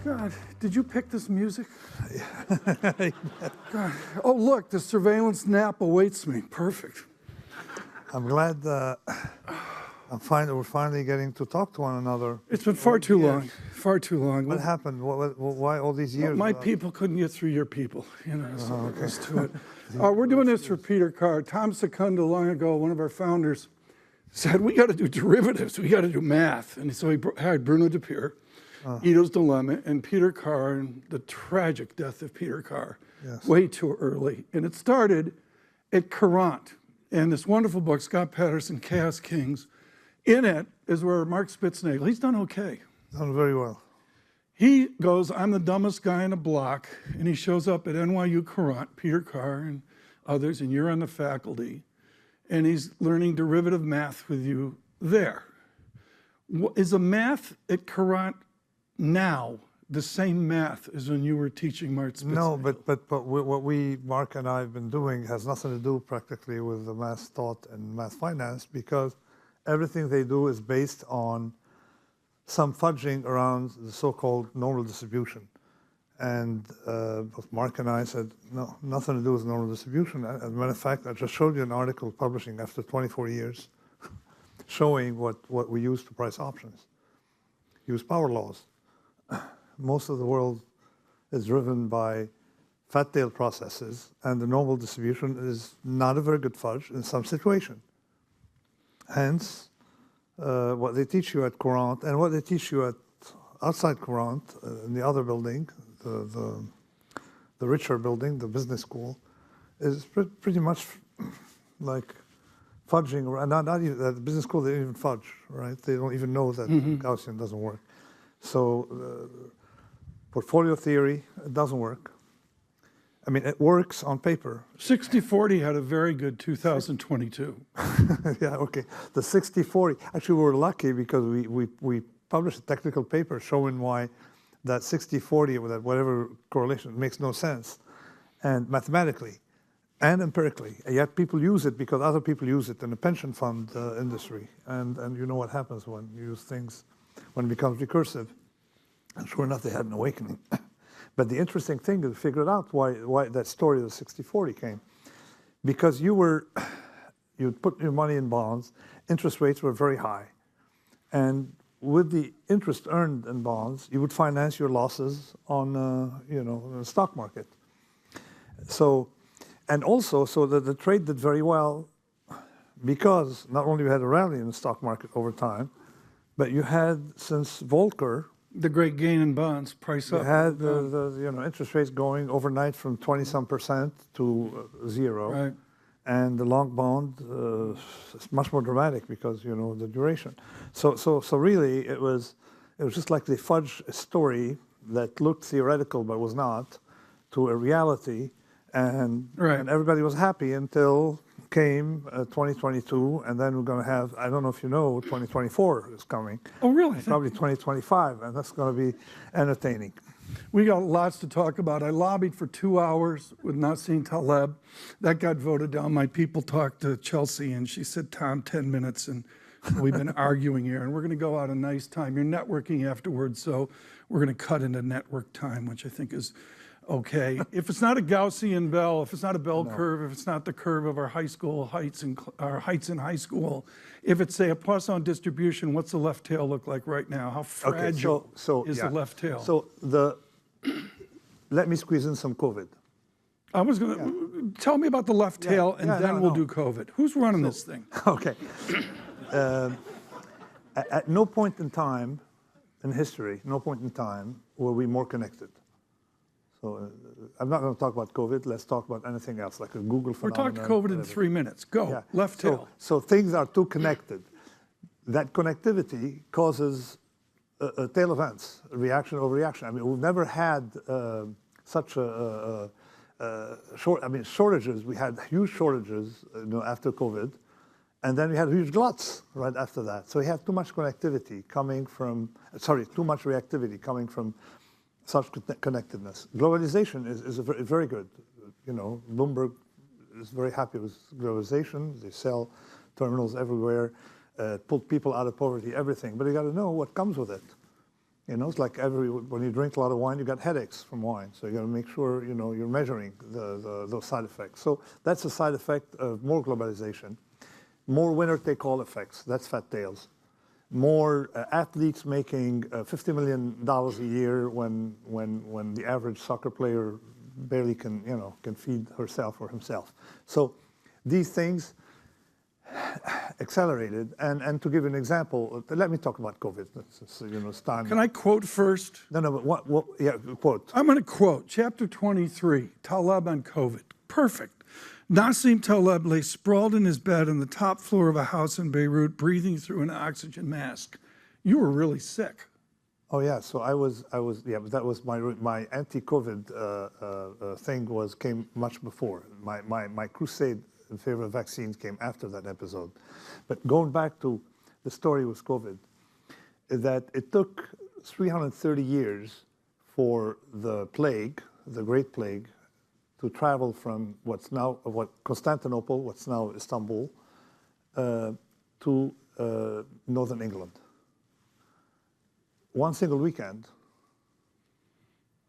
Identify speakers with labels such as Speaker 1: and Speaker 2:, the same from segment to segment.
Speaker 1: God, did you pick this music? God. Oh, look, the surveillance nap awaits me. Perfect.
Speaker 2: I'm glad we're finally getting to talk to one another.
Speaker 1: It's been far too long. Far too long.
Speaker 2: What happened? Why all these years?
Speaker 1: My people couldn't get through your people. You know, so let's do it. We're doing this for Peter Carr. Tom Secunda, long ago, one of our founders, said, we got to do derivatives. We got to do math. And so he hired Bruno DePere, Ito's Dilemma, and Peter Carr, and the tragic death of Peter Carr, way too early. And it started at Courant. And this wonderful book, Scott Patterson, Chaos Kings, in it is where Mark Spitznagel, he's done okay.
Speaker 2: Done very well.
Speaker 1: He goes, I'm the dumbest guy in the block, and he shows up at NYU Courant, Peter Carr and others, and you're on the faculty, and he's learning derivative math with you there. Is the math at Courant now the same math as when you were teaching Mark Spitznagel?
Speaker 2: No, but what Mark and I have been doing has nothing to do practically with the math thought and math finance, because everything they do is based on some fudging around the so-called normal distribution. And both Mark and I said, no, nothing to do with normal distribution. As a matter of fact, I just showed you an article publishing after 24 years showing what we use to price options. Use power laws. Most of the world is driven by fat-tailed processes, and the normal distribution is not a very good fudge in some situation. Hence, what they teach you at Courant and what they teach you at outside Courant, in the other building, the richer building, the business school, is pretty much like fudging. Not even at the business school, they don't even fudge, right? They don't even know that Gaussian doesn't work. So portfolio theory, it doesn't work. I mean, it works on paper.
Speaker 1: 60/40 had a very good 2022.
Speaker 2: Yeah, okay. The 60/40, actually we were lucky because we published a technical paper showing why that 60/40, with that whatever correlation, makes no sense. And mathematically and empirically, and yet people use it because other people use it in the pension fund industry. And you know what happens when you use things, when it becomes recursive. And sure enough, they had an awakening. But the interesting thing is to figure out why that story of the 60/40 came. Because you'd put your money in bonds, interest rates were very high. And with the interest earned in bonds, you would finance your losses on the stock market. So, and also, so that the trade did very well because not only you had a rally in the stock market over time, but you had, since Volcker,
Speaker 1: the great gain in bonds, price up.
Speaker 2: You had the interest rates going overnight from 20-some% to zero,
Speaker 1: right.
Speaker 2: And the long bond is much more dramatic because the duration. So really it was just like they fudged a story that looked theoretical but was not to a reality, and everybody was happy until came 2022, and then we're going to have, I don't know if you know, 2024 is coming.
Speaker 1: Oh, really?
Speaker 2: Probably 2025, and that's going to be entertaining.
Speaker 1: We got lots to talk about. I lobbied for 2 hours with Nassim Taleb. That got voted down. My people talked to Chelsea, and she said, Tom, 10 minutes, and we've been arguing here, and we're going to go out a nice time. You're networking afterwards, so we're going to cut into network time, which I think is okay. If it's not a Gaussian bell, if it's not a bell curve, if it's not the curve of our high school heights and our heights in high school, if it's, say, a Poisson distribution, what's the left tail look like right now? How fragile is the left tail?
Speaker 2: So let me squeeze in some COVID.
Speaker 1: I was going to tell me about the left tail, and then we'll do COVID. Who's running this thing?
Speaker 2: Okay. At no point in time in history, no point in time were we more connected. So I'm not going to talk about COVID. Let's talk about anything else, like a Google phenomenon.
Speaker 1: We're talking COVID in 3 minutes. Go. Yeah. Left tail.
Speaker 2: So things are too connected. That connectivity causes a tail events, a reaction over reaction. I mean, we've never had such shortages. We had huge shortages, after COVID, and then we had huge gluts right after that. So we have too much connectivity coming from, too much reactivity coming from such connectedness. Globalization is very good. Bloomberg is very happy with globalization. They sell terminals everywhere, pulled people out of poverty, everything. But you got to know what comes with it. You know, it's like when you drink a lot of wine, you got headaches from wine. So you got to make sure, you know, you're measuring those side effects. So that's a side effect of more globalization. More winner-take-all effects. That's fat tails. More athletes making $50 million a year when the average soccer player barely can feed herself or himself. So these things accelerated. And to give you an example, let me talk about COVID. It's time.
Speaker 1: Can I quote first?
Speaker 2: No, but yeah, quote.
Speaker 1: I'm going to quote chapter 23, Taleb on COVID. Perfect. Nassim Taleb lay sprawled in his bed on the top floor of a house in Beirut, breathing through an oxygen mask. You were really sick.
Speaker 2: Oh yeah, so I was yeah, but that was my anti-COVID thing came much before. My crusade in favor of vaccines came after that episode. But going back to the story with COVID, is that it took 330 years for the plague, the Great Plague, to travel from Constantinople, what's now Istanbul, to northern England. One single weekend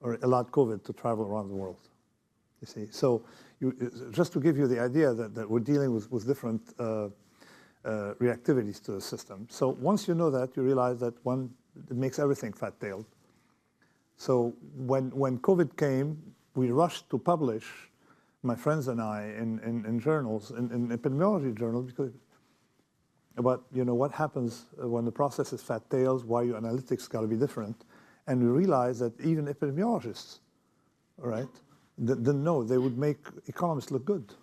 Speaker 2: allowed COVID to travel around the world. You see, so just to give you the idea that we're dealing with different reactivities to the system. So once you know that, you realize that it makes everything fat-tailed. So when COVID came, we rushed to publish, my friends and I, in journals, in epidemiology journals, because about what happens when the process is fat tails, why your analytics got to be different, and we realized that even epidemiologists, all right, didn't know they would make economists look good.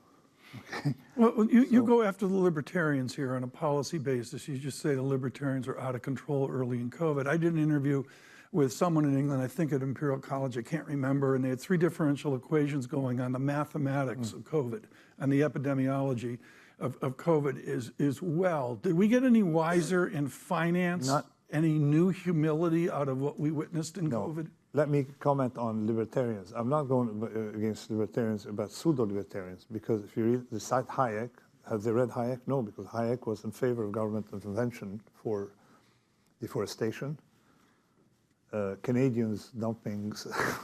Speaker 2: Okay.
Speaker 1: Well, you go after the libertarians here on a policy basis. You just say the libertarians are out of control early in COVID. I did an interview with someone in England, I think at Imperial College, I can't remember, and they had three differential equations going on the mathematics of COVID and the epidemiology of COVID is well. Did we get any wiser in finance? Any new humility out of what we witnessed in COVID?
Speaker 2: Let me comment on libertarians. I'm not going against libertarians, but pseudo-libertarians, because if you read the site Hayek, have they read Hayek? No, because Hayek was in favor of government intervention for deforestation, Canadians dumping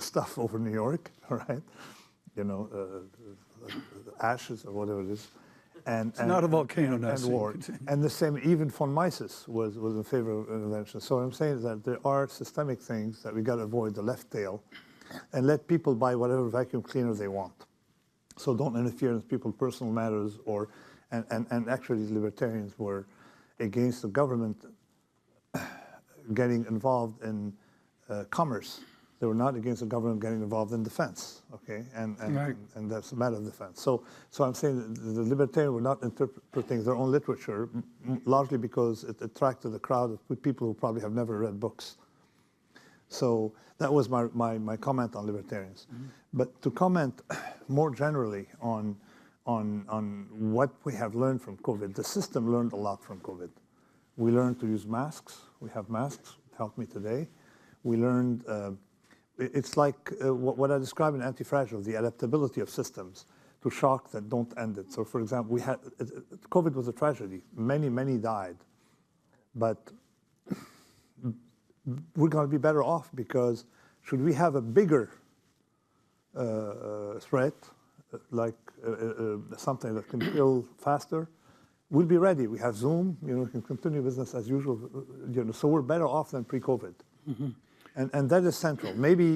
Speaker 2: stuff over New York, all right? Ashes or whatever it is.
Speaker 1: It's not a volcano,
Speaker 2: and war. And the same, even von Mises was in favor of intervention. So what I'm saying is that there are systemic things that we got to avoid, the left tail, and let people buy whatever vacuum cleaner they want. So don't interfere in people's personal matters, and actually libertarians were against the government getting involved in commerce. They were not against the government getting involved in defense, okay? And that's a matter of defense. So I'm saying that the libertarians were not interpreting their own literature, largely because it attracted a crowd of people who probably have never read books. So that was my comment on libertarians. Mm-hmm. But to comment more generally on what we have learned from COVID, the system learned a lot from COVID. We learned to use masks. We have masks. It helped me today. We learned... it's like what I describe in Anti-Fragile, the adaptability of systems to shock that don't end it. So, for example, COVID was a tragedy. Many died. But we're going to be better off because should we have a bigger threat, like something that can kill faster, we'll be ready. We have Zoom, we can continue business as usual. So we're better off than pre-COVID. Mm-hmm. And that is central. Maybe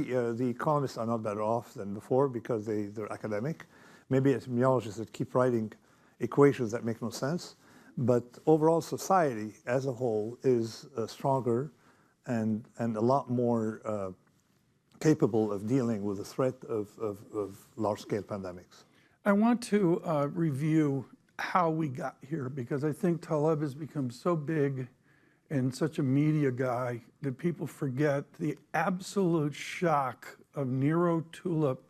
Speaker 2: the economists are not better off than before because they're academic. Maybe epidemiologists that keep writing equations that make no sense. But overall society as a whole is stronger and a lot more capable of dealing with the threat of large-scale pandemics.
Speaker 1: I want to review how we got here because I think Taleb has become so big and such a media guy that people forget the absolute shock of Nero Tulip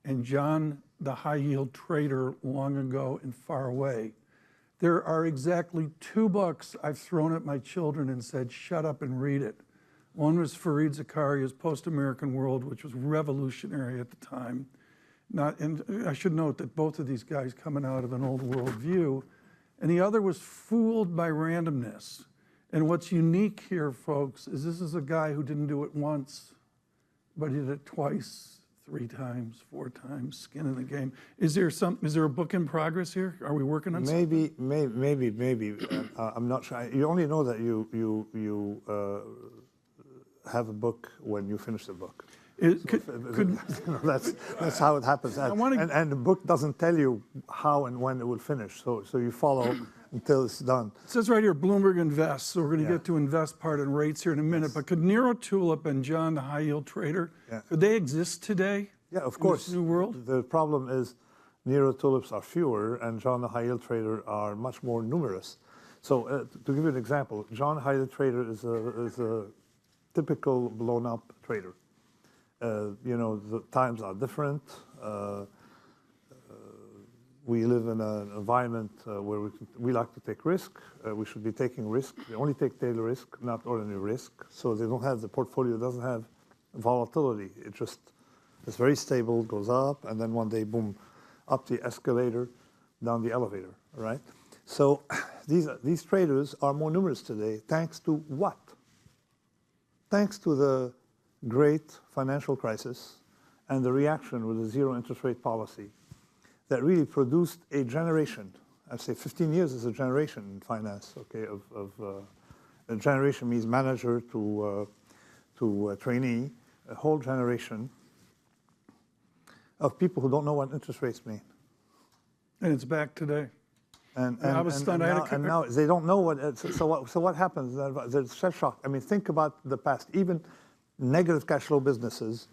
Speaker 1: and John the high-yield trader long ago and far away. There are exactly 2 books I've thrown at my children and said, shut up and read it. One was Fareed Zakaria's Post-American World, which was revolutionary at the time. And I should note that both of these guys coming out of an old world view. And the other was Fooled by Randomness. And what's unique here, folks, is this is a guy who didn't do it once, but he did it twice, 3 times, 4 times, skin in the game. Is there a book in progress here? Are we working on something?
Speaker 2: Maybe. I'm not sure. You only know that you have a book when you finish the book. That's how it happens. And the book doesn't tell you how and when it will finish. So you follow until it's done.
Speaker 1: It says right here, Bloomberg Invest. So we're going to get to invest part and rates here in a minute. But could Nero Tulip and John, the high yield trader, could they exist today?
Speaker 2: Yeah, of course.
Speaker 1: In this new world?
Speaker 2: The problem is Nero Tulips are fewer and John, the high yield trader, are much more numerous. So to give you an example, John, high yield trader is a typical blown up trader. The times are different. We live in an environment where we like to take risk. We should be taking risk. They only take daily risk, not ordinary risk. So they don't have, the portfolio doesn't have volatility. It's very stable, goes up, and then one day, boom, up the escalator, down the elevator, right? So these traders are more numerous today, thanks to what? Thanks to the great financial crisis and the reaction with the zero interest rate policy that really produced a generation. I'd say 15 years is a generation in finance, okay? A generation means manager to trainee, a whole generation of people who don't know what interest rates mean.
Speaker 1: And it's back today.
Speaker 2: And
Speaker 1: I was stunned.
Speaker 2: And now they don't know what. So what happens? There's shell shock. I mean, think about the past. Even negative cash flow businesses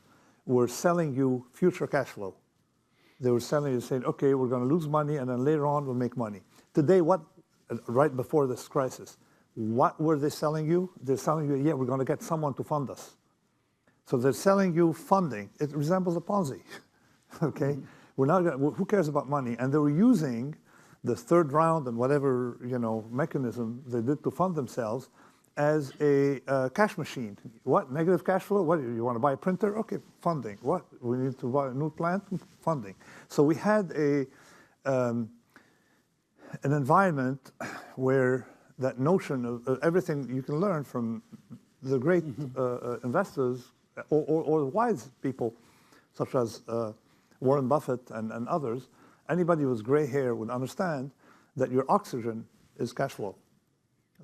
Speaker 2: were selling you future cash flow. They were selling you, saying, "Okay, we're going to lose money, and then later on we'll make money." Today, right before this crisis, what were they selling you? They're selling you, "Yeah, we're going to get someone to fund us." So they're selling you funding. It resembles a Ponzi. Okay, we're not. Who cares about money? And they were using the third round and whatever mechanism they did to fund themselves as a cash machine. What? Negative cash flow? What? You want to buy a printer? Okay, funding. What? We need to buy a new plant? Funding. So we had an environment where that notion of everything you can learn from the great investors or wise people such as Warren Buffett and others. Anybody with gray hair would understand that your oxygen is cash flow.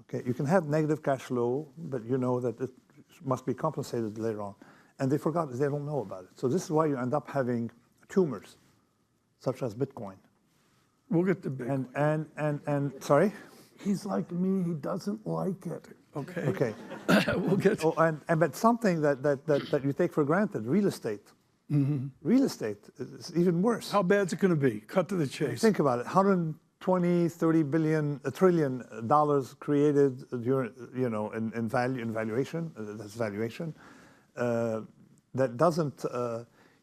Speaker 2: Okay, you can have negative cash flow, but you know that it must be compensated later on. And they forgot, they don't know about it. So this is why you end up having tumors, such as Bitcoin.
Speaker 1: We'll get to Bitcoin.
Speaker 2: And sorry?
Speaker 1: He's like me, he doesn't like it. Okay.
Speaker 2: Okay.
Speaker 1: We'll get to
Speaker 2: but something that you take for granted, real estate. Mm-hmm. Real estate is even worse.
Speaker 1: How bad is it going to be? Cut to the chase.
Speaker 2: Think about it. 120, 30 billion, $1 trillion created during, in value, in valuation. That's valuation. That doesn't,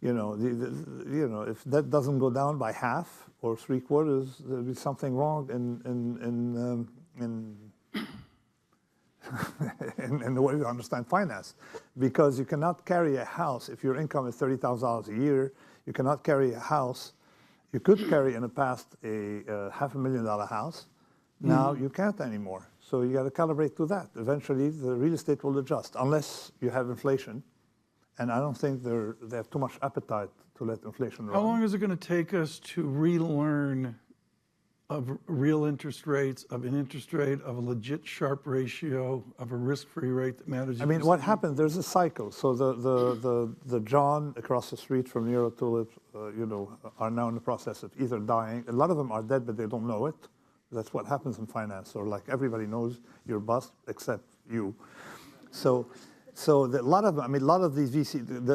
Speaker 2: if that doesn't go down by half or 3/4, there'll be something wrong in the way we understand finance, because you cannot carry a house if your income is $30,000 a year. You cannot carry a house. You could carry in the past a $500,000 house. Now you can't anymore. So you got to calibrate to that. Eventually, the real estate will adjust unless you have inflation, and I don't think they have too much appetite to let inflation run.
Speaker 1: How long is it going to take us to relearn of real interest rates, of an interest rate, of a legit Sharpe ratio, of a risk-free rate that matters?
Speaker 2: I mean, what happens? There's a cycle. So the John across the street from Nero Tulips, are now in the process of either dying. A lot of them are dead, but they don't know it. That's what happens in finance. So like everybody knows you're bust except you. So a lot of these VC.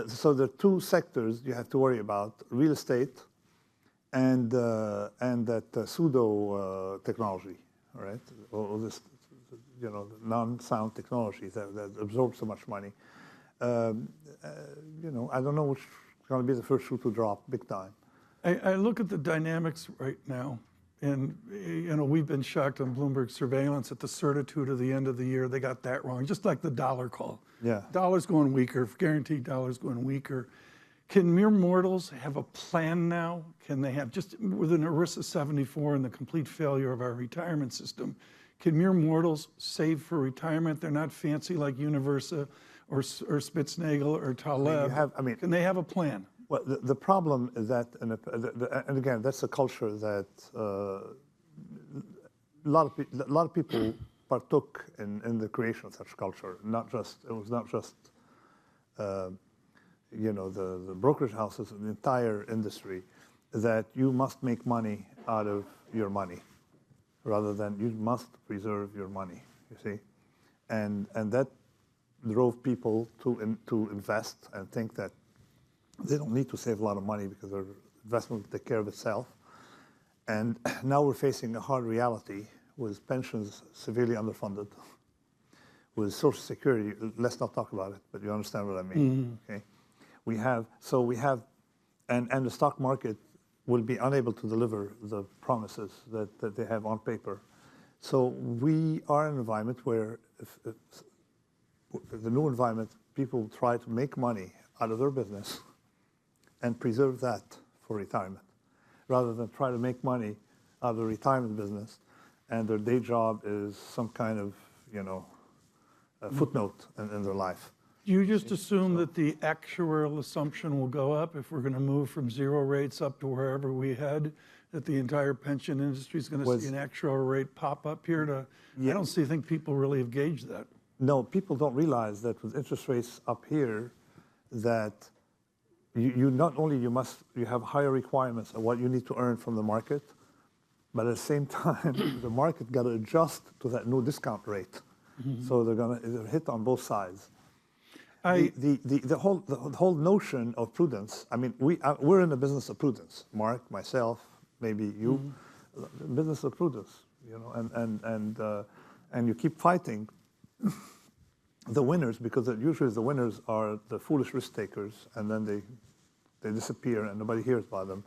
Speaker 2: So there are two sectors you have to worry about: real estate and that pseudo technology, all right? All this, non-sound technology that absorbs so much money. I don't know which is going to be the first shoe to drop, big time.
Speaker 1: I look at the dynamics right now, and we've been shocked on Bloomberg surveillance at the certitude of the end of the year. They got that wrong, just like the dollar call.
Speaker 2: Yeah.
Speaker 1: Dollar's going weaker, guaranteed dollar's going weaker. Can mere mortals have a plan now? Can they have, just with an ERISA 74 and the complete failure of our retirement system, Can mere mortals save for retirement? They're not fancy like Universa or Spitznagel or Taleb. Can they have a plan?
Speaker 2: Well, the problem is that, and again, that's a culture that a lot of people partook in the creation of such culture. It was not just the brokerage houses, the entire industry, that you must make money out of your money, rather than you must preserve your money. You see, and that drove people to invest and think that they don't need to save a lot of money because their investment will take care of itself. And now we're facing a hard reality with pensions severely underfunded, with Social Security. Let's not talk about it, but you understand what I mean. Okay, we have, and the stock market will be unable to deliver the promises that they have on paper. So we are in an environment where, if the new environment, people try to make money out of their business and preserve that for retirement, rather than try to make money out of the retirement business, and their day job is some kind of, a footnote in their life.
Speaker 1: Do you just assume that the actuarial assumption will go up if we're going to move from zero rates up to wherever we head, that the entire pension industry is going to see an actuarial rate pop up here? I don't think people really have gauged that.
Speaker 2: No, people don't realize that with interest rates up here, that you not only you have higher requirements of what you need to earn from the market, but at the same time, the market got to adjust to that new discount rate. So they're hit on both sides. The whole notion of prudence. I mean, we're in the business of prudence. Mark, myself, maybe you, the business of prudence. And you keep fighting the winners, because usually the winners are the foolish risk takers, and then they disappear and nobody hears about them,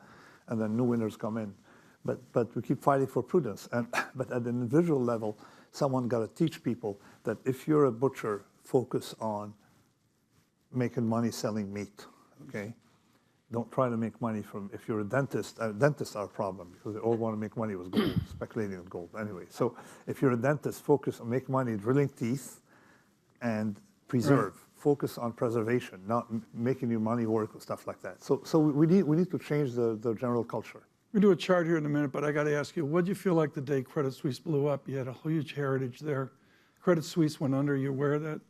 Speaker 2: and then new winners come in. But we keep fighting for prudence. But at an individual level, someone got to teach people that if you're a butcher, focus on making money selling meat. Okay, don't try to make money from. If you're a dentist, dentists are a problem because they all want to make money with gold, speculating with gold. Anyway, so if you're a dentist, focus on making money drilling teeth and preserve. Right. Focus on preservation, not making your money work or stuff like that. So we need to change the general culture.
Speaker 1: We'll do a chart here in a minute, but I got to ask you, what did you feel like the day Credit Suisse blew up? You had a huge heritage there. Credit Suisse went under. You aware of that?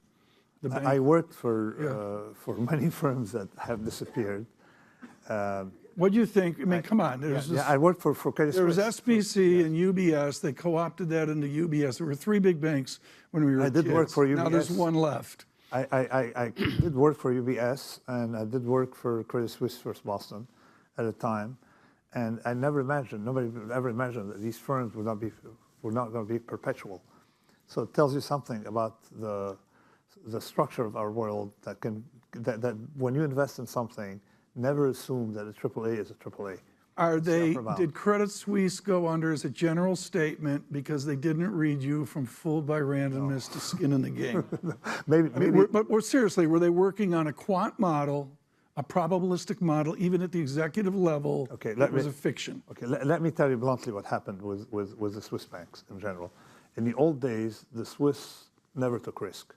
Speaker 2: I worked for many firms that have disappeared.
Speaker 1: What do you think? I mean, come on.
Speaker 2: I worked for Credit Suisse.
Speaker 1: There was SBC and UBS. They co-opted that into UBS. There were three big banks when we were kids.
Speaker 2: I did work for UBS.
Speaker 1: Now there's one left.
Speaker 2: I did work for UBS, and I did work for Credit Suisse First Boston at a time. And I never imagined, nobody would ever imagine that these firms were not going to be perpetual. So it tells you something about the structure of our world that when you invest in something, never assume that a AAA is a AAA.
Speaker 1: Did Credit Suisse go under as a general statement because they didn't read you from fooled by randomness to skin in the game?
Speaker 2: Maybe.
Speaker 1: But seriously, were they working on a quant model, a probabilistic model, even at the executive level? Okay, it was a fiction.
Speaker 2: Okay, let me tell you bluntly what happened with the Swiss banks in general. In the old days, the Swiss never took risk.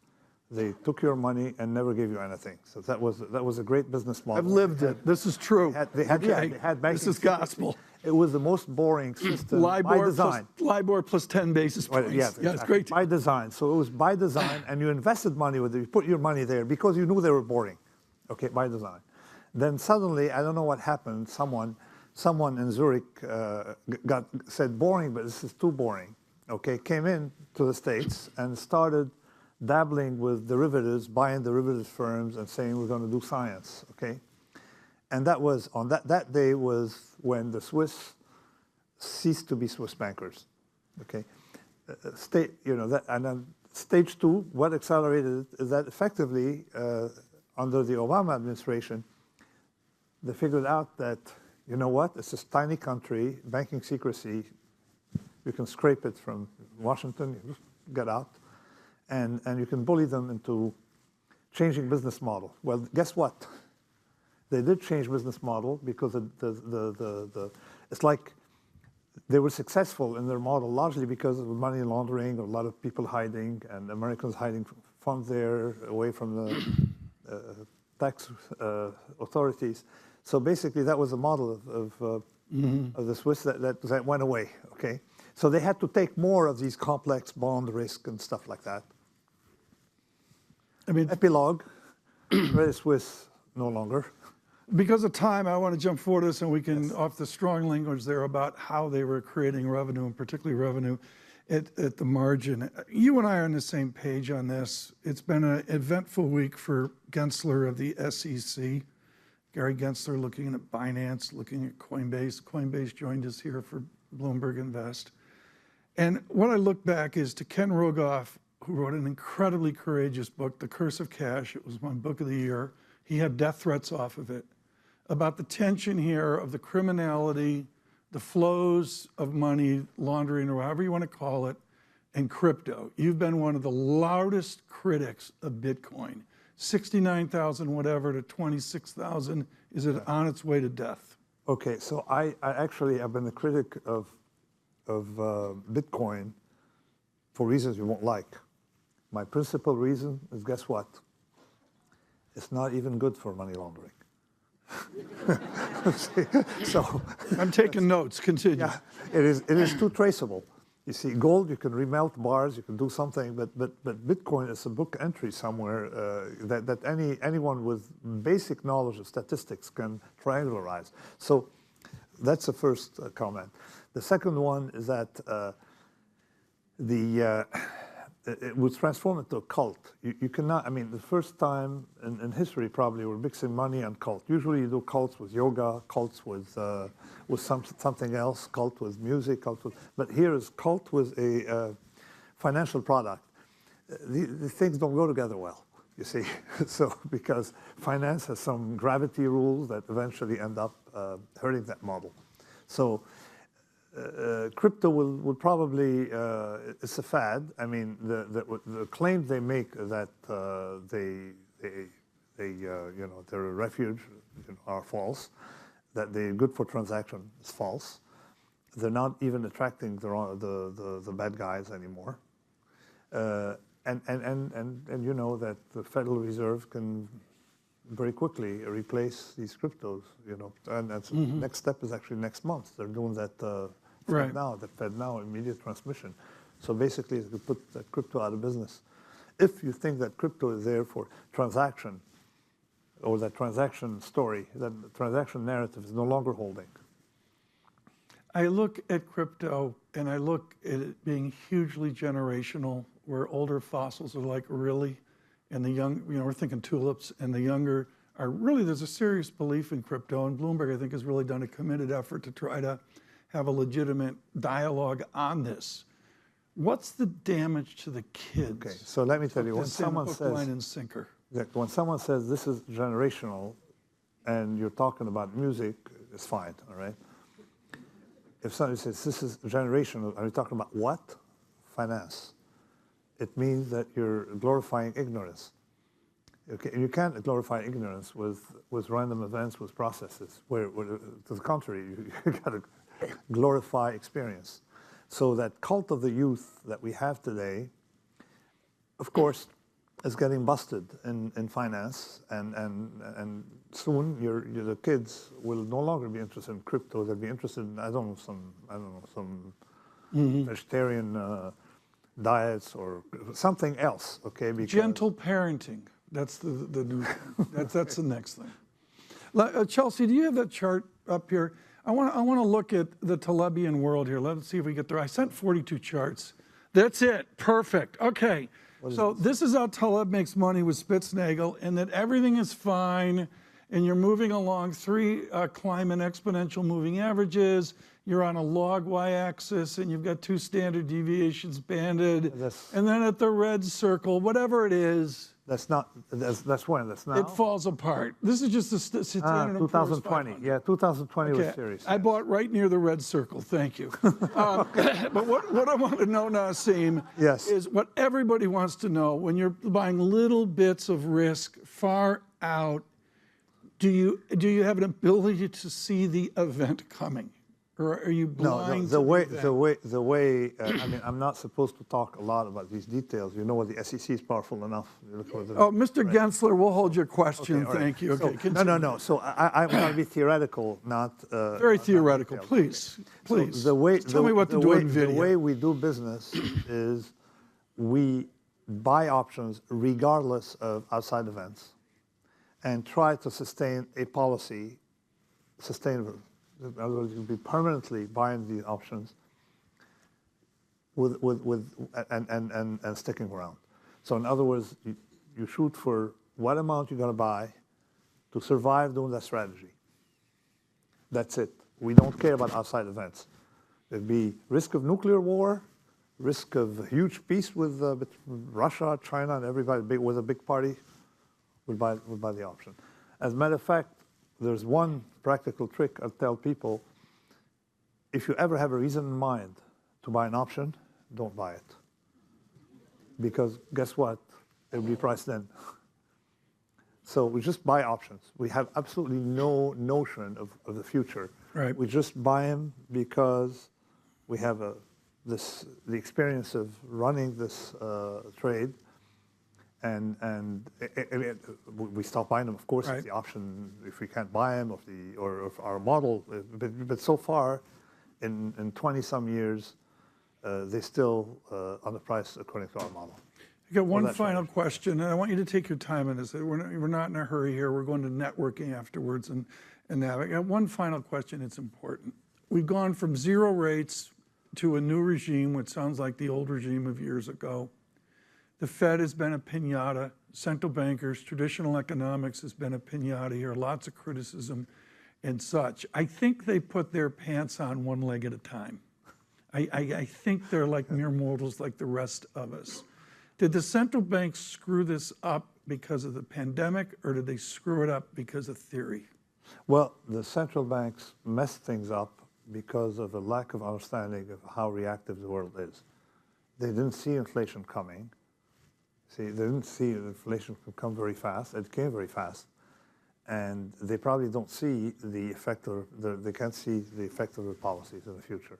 Speaker 2: They took your money and never gave you anything. So that was a great business model.
Speaker 1: I've lived it. This is true.
Speaker 2: They had banking.
Speaker 1: This is gospel.
Speaker 2: It was the most boring system by design.
Speaker 1: LIBOR plus 10 basis points.
Speaker 2: Well, yes,
Speaker 1: it's great.
Speaker 2: By design. So it was by design, and you invested money with it. You put your money there because you knew they were boring. Okay, by design. Then suddenly, I don't know what happened. Someone in Zurich said boring, but this is too boring. Okay, came in to the States and started dabbling with derivatives, buying derivative firms, and saying we're going to do science. Okay, and that was on that day was when the Swiss ceased to be Swiss bankers. Okay, and then stage two, what accelerated it is that effectively under the Obama administration, they figured out that, you know what, it's this tiny country, banking secrecy, you can scrape it from Washington, you just get out, and you can bully them into changing business model. Well, guess what? They did change business model because it's like they were successful in their model largely because of money laundering, a lot of people hiding, and Americans hiding funds there away from the tax authorities. So basically, that was a model of the Swiss that went away. Okay, so they had to take more of these complex bond risk and stuff like that.
Speaker 1: I mean,
Speaker 2: Epilogue: Credit Suisse no longer.
Speaker 1: because of time, I want to jump forward to this, and we can, off the strong language there about how they were creating revenue, and particularly revenue at the margin. You and I are on the same page on this. It's been an eventful week for Gensler of the SEC. Gary Gensler looking at Binance, looking at Coinbase. Coinbase joined us here for Bloomberg Invest. And what I look back is to Ken Rogoff, who wrote an incredibly courageous book, The Curse of Cash. It was my book of the year. He had death threats off of it, about the tension here of the criminality, the flows of money laundering, or however you want to call it, and crypto. You've been one of the loudest critics of Bitcoin. 69,000 whatever to 26,000. Is it on its way to death?
Speaker 2: Okay, so I actually have been a critic of Bitcoin for reasons you won't like. My principal reason is, guess what? It's not even good for money laundering. So
Speaker 1: I'm taking notes. Continue.
Speaker 2: yeah, it is too traceable. You see, gold, you can remelt bars, you can do something, but Bitcoin is a book entry somewhere that anyone with basic knowledge of statistics can triangularize. So that's the first comment. The second one is that it was transformed into a cult. You cannot, I mean, the first time in history probably we're mixing money and cult. Usually you do cults with yoga, cults with something else, cult with music, but here is cult with a financial product. The things don't go together well, you see. So because finance has some gravity rules that eventually end up hurting that model. So crypto will probably, it's a fad. I mean, the claims they make that they're a refuge are false, that they're good for transaction is false. They're not even attracting the bad guys anymore. And you know that the Federal Reserve can very quickly replace these cryptos, and that's next step is actually next month. They're doing that
Speaker 1: Right.
Speaker 2: now, the Fed now, immediate transmission. So basically, you could put that crypto out of business. If you think that crypto is there for transaction, or that transaction story, that transaction narrative is no longer holding.
Speaker 1: I look at crypto and I look at it being hugely generational, where older fossils are like, really? And the young, we're thinking tulips, and the younger are really, there's a serious belief in crypto. And Bloomberg, I think, has really done a committed effort to try to have a legitimate dialogue on this. What's the damage to the kids?
Speaker 2: Okay, so let me tell you, when
Speaker 1: That's in
Speaker 2: someone
Speaker 1: hook,
Speaker 2: says,
Speaker 1: line, and sinker.
Speaker 2: when someone says this is generational, and you're talking about music, it's fine, all right? If somebody says this is generational, are you talking about what? Finance. It means that you're glorifying ignorance. Okay, and you can't glorify ignorance with random events, with processes. Where to the contrary, you got to glorify experience. So that cult of the youth that we have today, of course, is getting busted in finance, and soon the kids will no longer be interested in crypto. They'll be interested in some vegetarian diets or something else. Okay, because
Speaker 1: Gentle parenting. That's the new thing. That's the next thing. Chelsea, do you have that chart up here? I want to look at the Talebian world here. Let's see if we get there. I sent 42 charts. That's it. Perfect. Okay. So this is how Taleb makes money with Spitznagel, and that everything is fine, and you're moving along 3 climate exponential moving averages. You're on a log y-axis, and you've got 2 standard deviations banded. And then at the red circle, whatever it is,
Speaker 2: that's when? That's now?
Speaker 1: it falls apart. This is just the Standard & Poor's
Speaker 2: 2020.
Speaker 1: 500.
Speaker 2: Yeah, 2020
Speaker 1: Okay.
Speaker 2: was serious.
Speaker 1: I bought right near the red circle. Thank you. But what I want to know, Nassim,
Speaker 2: Yes.
Speaker 1: is what everybody wants to know. When you're buying little bits of risk far out, do you have an ability to see the event coming? Or are you
Speaker 2: No,
Speaker 1: blind
Speaker 2: the
Speaker 1: to
Speaker 2: way,
Speaker 1: the
Speaker 2: the
Speaker 1: event?
Speaker 2: way, I mean, I'm not supposed to talk a lot about these details. You know what, the SEC is powerful enough. You look for the-
Speaker 1: Oh, Mr.
Speaker 2: right.
Speaker 1: Gensler, we'll hold your question.
Speaker 2: all right.
Speaker 1: Thank you.
Speaker 2: So,
Speaker 1: Okay,
Speaker 2: no,
Speaker 1: continue.
Speaker 2: no. So I'm going to be theoretical, not
Speaker 1: Very
Speaker 2: not
Speaker 1: theoretical.
Speaker 2: detailed.
Speaker 1: Please,
Speaker 2: So
Speaker 1: please.
Speaker 2: the way,
Speaker 1: Just tell me what to do in
Speaker 2: the
Speaker 1: video.
Speaker 2: way we do business is we buy options regardless of outside events, and try to sustain a policy sustainable. In other words, you'll be permanently buying these options and sticking around. So in other words, you shoot for what amount you're going to buy to survive doing that strategy. That's it. We don't care about outside events. There'd be risk of nuclear war, risk of huge peace with Russia, China, and everybody with a big party would buy the option. As a matter of fact, there's one practical trick I'll tell people. If you ever have a reason in mind to buy an option, don't buy it. Because guess what? It'll be priced in. So we just buy options. We have absolutely no notion of the future.
Speaker 1: Right.
Speaker 2: We just buy them because we have the experience of running this trade, and we stop buying them, of course,
Speaker 1: Right.
Speaker 2: if the option, if we can't buy them, or if our model, but so far, in 20 some years, they still underpriced according to our model.
Speaker 1: I got one
Speaker 2: that's
Speaker 1: final
Speaker 2: right.
Speaker 1: question, and I want you to take your time on this. We're not in a hurry here. We're going to networking afterwards and that. I got one final question. It's important. We've gone from zero rates to a new regime, which sounds like the old regime of years ago. The Fed has been a piñata. Central bankers, traditional economics has been a piñata here. Lots of criticism and such. I think they put their pants on one leg at a time. I think they're like mere mortals like the rest of us. Did the central banks screw this up because of the pandemic, or did they screw it up because of theory?
Speaker 2: Well, the central banks messed things up because of a lack of understanding of how reactive the world is. They didn't see inflation coming. See, they didn't see inflation could come very fast. It came very fast. And they probably don't see the effect of, they can't see the effect of the policies in the future,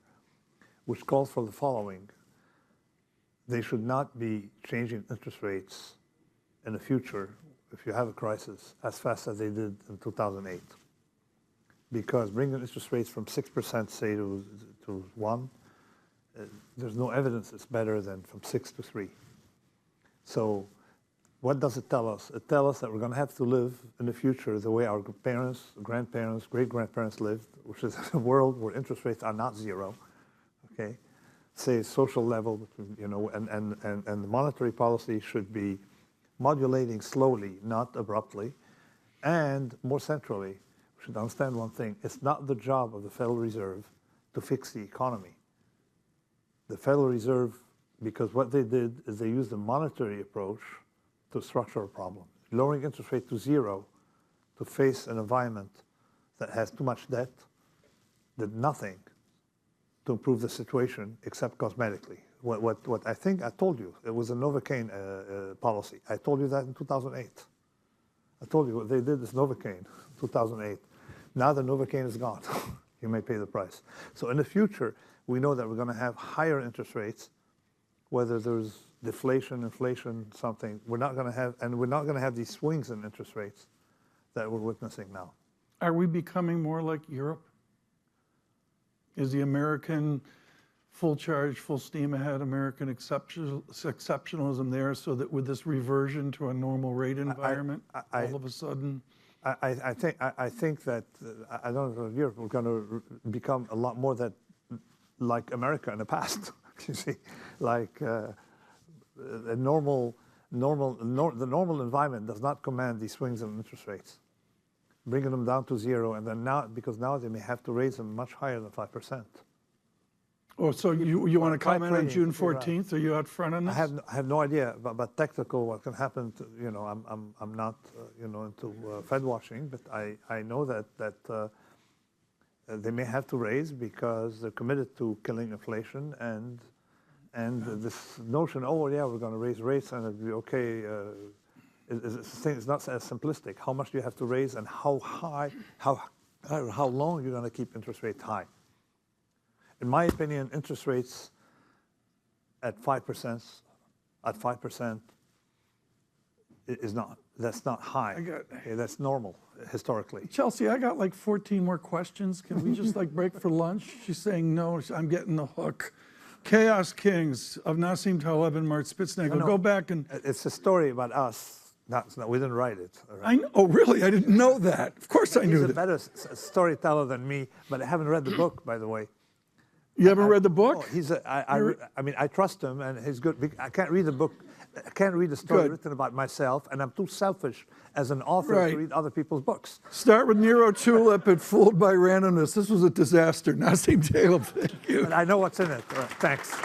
Speaker 2: which calls for the following. They should not be changing interest rates in the future, if you have a crisis, as fast as they did in 2008. Because bringing interest rates from 6%, say, to 1, there's no evidence it's better than from 6 to 3. So what does it tell us? It tells us that we're going to have to live in the future the way our parents, grandparents, great-grandparents lived, which is a world where interest rates are not zero, okay? Say social level, you know, and the monetary policy should be modulating slowly, not abruptly, and more centrally, we should understand one thing. It's not the job of the Federal Reserve to fix the economy. The Federal Reserve, because what they did is they used a monetary approach to structural problem, lowering interest rate to 0 to face an environment that has too much debt, did nothing to improve the situation except cosmetically. What I think I told you, it was a Novocaine policy. I told you that in 2008. I told you what they did is Novocaine, 2008. Now the Novocaine is gone. You may pay the price. So in the future, we know that we're going to have higher interest rates, whether there's deflation, inflation, something. We're not going to have, and we're not going to have these swings in interest rates that we're witnessing now.
Speaker 1: Are we becoming more like Europe? Is the American full charge, full steam ahead, American exceptionalism there, so that with this reversion to a normal rate environment, all of a sudden?
Speaker 2: I think that, I don't know, Europe, we're going to become a lot more like America in the past. You see, like the normal environment does not command these swings in interest rates, bringing them down to 0, and then now, because now they may have to raise them much higher than 5%.
Speaker 1: Oh, so you want to comment on June
Speaker 2: trading,
Speaker 1: 14th? Are you out front on this?
Speaker 2: I have no idea about technical what can happen. You know, I'm not you know, into Fed watching, but I know that they may have to raise because they're committed to killing inflation, and this notion, oh yeah, we're going to raise rates and it'll be okay. It's not as simplistic. How much do you have to raise, and how high, how long you're going to keep interest rates high? in my opinion, interest rates at 5%, that's not high. Okay, that's normal historically.
Speaker 1: Chelsea, I got like 14 more questions. Can we just like break for lunch? She's saying no, I'm getting the hook. Chaos Kings of Nassim Taleb and Mart Spitznagel.
Speaker 2: No,
Speaker 1: Go back and...
Speaker 2: It's a story about us. We didn't write it. All right?
Speaker 1: I know, oh really? I didn't know that. Of course I knew
Speaker 2: He's a
Speaker 1: that.
Speaker 2: better storyteller than me, but I haven't read the book, by the way.
Speaker 1: You haven't read the book?
Speaker 2: Oh, I mean, I trust him, and he's good. I can't read the book. I can't read a story written about myself, and I'm too selfish as an author to read other people's books.
Speaker 1: Start with Nero Tulip and Fooled by Randomness. This was a disaster. Nassim Taleb, thank you.
Speaker 2: But I know what's in it. Thanks.